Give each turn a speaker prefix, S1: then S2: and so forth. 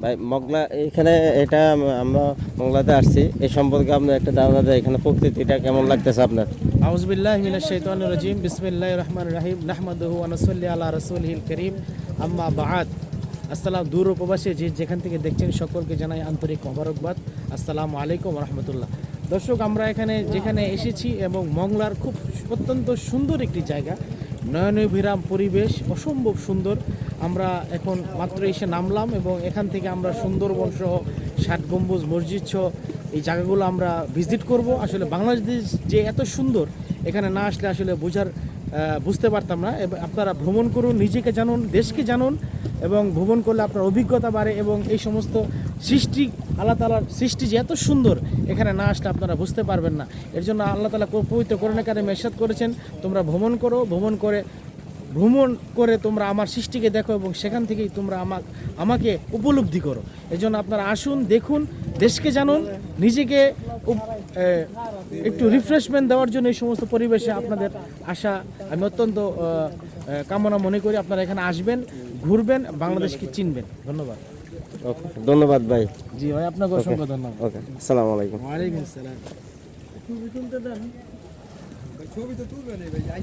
S1: ভাই মগলা এখানে এটা আমরা মগলাতে আসছি এই সম্পর্কে আপনার একটা ধারণা দেয় এখানে প্রকৃতিটা কেমন লাগতেছে আপনার?
S2: আউযু বিল্লাহি মিনাশ শাইতানির রাজিম বিসমিল্লাহির রহমানির রহিম নাহমাদুহু ওয়া নুসাল্লি আলা রাসূলিহিল কারীম আম্মা বা'দ। আসসালাম দূর ও প্রবাসী যে যেখান থেকে দেখছেন সকলকে জানাই আন্তরিক মোবারকবাদ। আসসালামু আলাইকুম ওয়া রাহমাতুল্লাহ। দর্শক, আমরা যেখানে এসেছি এবং মংলার খুব অত্যন্ত সুন্দর একটি জায়গা, নয়নবিরাম পরিবেশ, অসম্ভব সুন্দর। আমরা এখন মাত্র এসে নামলাম এবং এখান থেকে আমরা সুন্দরবন সহ ৬০ গম্বুজ মসজিদ সহ এই জায়গাগুলো আমরা ভিজিট করব। আসলে বাংলাদেশ যে এত সুন্দর, এখানে না আসলে আসলে বুঝতে পারতাম না। আপনারা ভ্রমণ করুন, নিজেকে জানুন, দেশকে জানুন, এবং ভ্রমণ করলে আপনার অভিজ্ঞতা বাড়ে এবং এই সমস্ত সৃষ্টি, আল্লাহ তাআলার সৃষ্টি যে এত সুন্দর, এখানে না আসলে আপনারা বুঝতে পারবেন না। এর জন্য আল্লাহ তাআলা পবিত্র কোরআনে কারিমে ইরশাদ করেছেন, তোমরা ভ্রমণ করো, ভ্রমণ করে তোমরা আমার সৃষ্টিকে দেখো এবং সেখান থেকেই তোমরা আমাকে উপলব্ধি করো। এই জন্য আপনারা আসুন, দেখুন, দেশকে জানুন, নিজেকে একটু রিফ্রেশমেন্ট দেওয়ার জন্য এই সমস্ত পরিবেশে আপনাদের আসা আমি অত্যন্ত কামনা মনে করি। আপনারা এখানে আসবেন, ঘুরবেন, বাংলাদেশকে চিনবেন। ধন্যবাদ।
S1: ওকে, ধন্যবাদ ভাই।
S2: জি ভাই, আপনাকে অসংখ্য ধন্যবাদ।
S1: ওকে, আসসালামু আলাইকুম।
S2: ওয়ালাইকুম আসসালাম। ছবি তো তুলবেন ভাই।